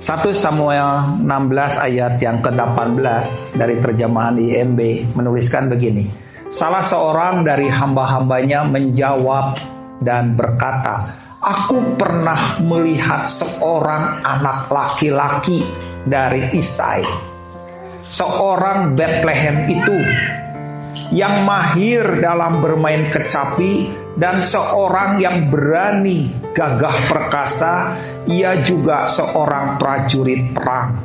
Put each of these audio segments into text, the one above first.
1 Samuel 16 ayat yang ke-18 dari terjemahan IMB menuliskan begini. Salah seorang dari hamba-hambanya menjawab dan berkata, "Aku pernah melihat seorang anak laki-laki dari Isai, seorang Bethlehem itu, yang mahir dalam bermain kecapi dan seorang yang berani, gagah perkasa. Ia juga seorang prajurit perang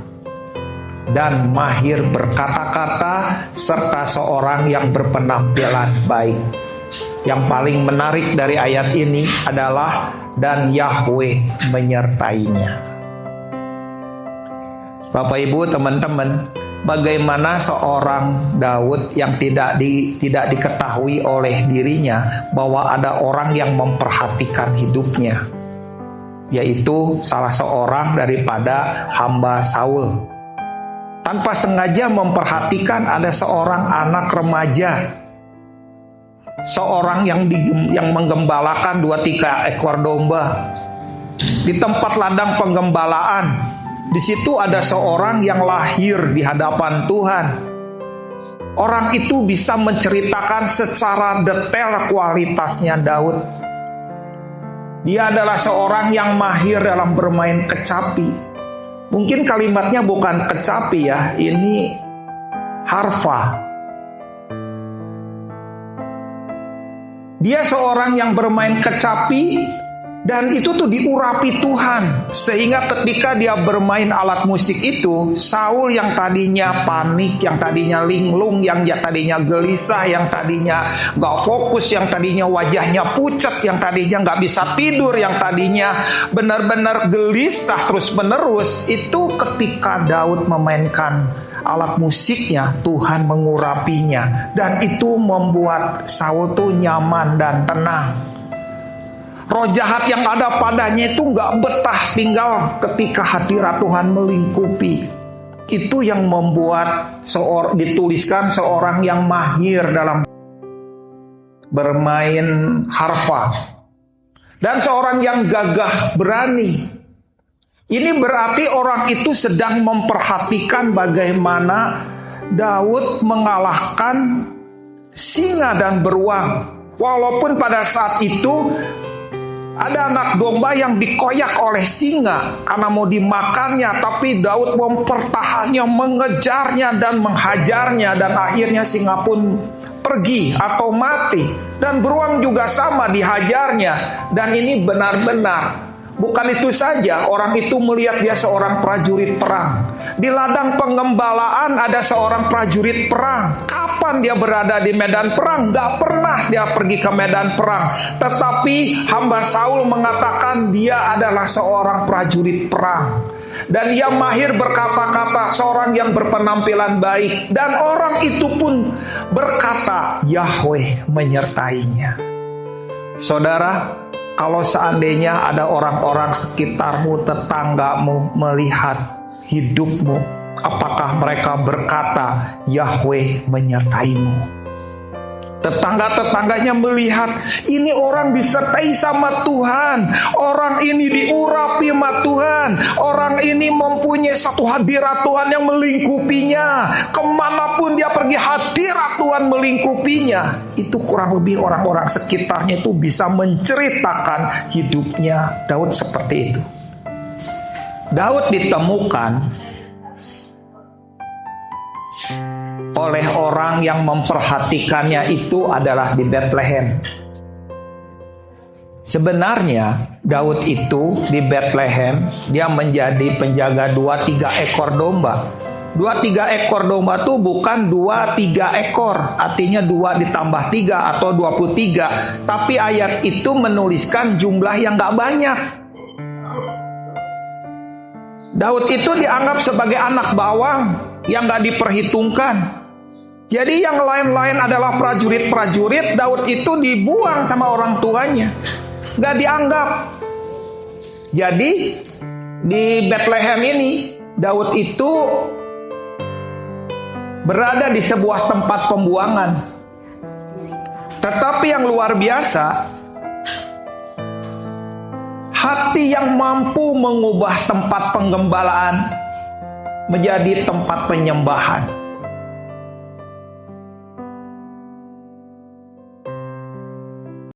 dan mahir berkata-kata serta seorang yang berpenampilan baik." Yang paling menarik dari ayat ini adalah dan Yahweh menyertainya. Bapak Ibu, teman-teman, bagaimana seorang Daud yang tidak diketahui oleh dirinya bahwa ada orang yang memperhatikan hidupnya, yaitu salah seorang daripada hamba Saul. Tanpa sengaja memperhatikan ada seorang anak remaja, seorang yang menggembalakan 2-3 ekor domba di tempat ladang penggembalaan. Di situ ada seorang yang lahir di hadapan Tuhan. Orang itu bisa menceritakan secara detail kualitasnya Daud. Dia adalah seorang yang mahir dalam bermain kecapi. Mungkin kalimatnya bukan kecapi ya, ini harfa. Dia seorang yang bermain kecapi dan itu tuh diurapi Tuhan. Sehingga ketika dia bermain alat musik itu, Saul yang tadinya panik, yang tadinya linglung, yang tadinya gelisah, yang tadinya gak fokus, yang tadinya wajahnya pucat, yang tadinya gak bisa tidur, yang tadinya benar-benar gelisah terus-menerus, itu ketika Daud memainkan alat musiknya, Tuhan mengurapinya, dan itu membuat Saul tuh nyaman dan tenang. Roh jahat yang ada padanya itu gak betah tinggal ketika hadirat Tuhan melingkupi. Itu yang membuat dituliskan seorang yang mahir dalam bermain harfa dan seorang yang gagah berani. Ini berarti orang itu sedang memperhatikan bagaimana Daud mengalahkan singa dan beruang. Walaupun pada saat itu ada anak domba yang dikoyak oleh singa karena mau dimakannya, tapi Daud mempertahannya, mengejarnya dan menghajarnya, dan akhirnya singa pun pergi atau mati, dan beruang juga sama dihajarnya. Dan ini benar-benar bukan itu saja, orang itu melihat dia seorang prajurit perang. Di ladang penggembalaan ada seorang prajurit perang. Kapan dia berada di medan perang? Gak pernah dia pergi ke medan perang. Tetapi hamba Saul mengatakan dia adalah seorang prajurit perang. Dan ia mahir berkata-kata, seorang yang berpenampilan baik. Dan orang itu pun berkata, Yahweh menyertainya. Saudara, kalau seandainya ada orang-orang sekitarmu, tetanggamu melihat hidupmu, apakah mereka berkata, Yahweh menyertaimu? Tetangga-tetangganya melihat, ini orang disertai sama Tuhan, orang ini diurapi sama Tuhan, orang ini mempunyai satu hadirat Tuhan yang melingkupinya. Kemanapun dia pergi, hadirat Tuhan melingkupinya. Itu kurang lebih orang-orang sekitarnya itu bisa menceritakan hidupnya Daud seperti itu. Daud ditemukan oleh orang yang memperhatikannya itu adalah di Bethlehem. Sebenarnya Daud itu di Bethlehem dia menjadi penjaga 2-3 ekor domba. 2-3 ekor domba itu bukan 2-3 ekor, artinya 2 ditambah 3 atau 23. Tapi ayat itu menuliskan jumlah yang gak banyak. Daud itu dianggap sebagai anak bawang yang gak diperhitungkan. Jadi yang lain-lain adalah prajurit-prajurit, Daud itu dibuang sama orang tuanya, gak dianggap. Jadi di Bethlehem ini Daud itu berada di sebuah tempat pembuangan. Tetapi yang luar biasa, hati yang mampu mengubah tempat penggembalaan menjadi tempat penyembahan.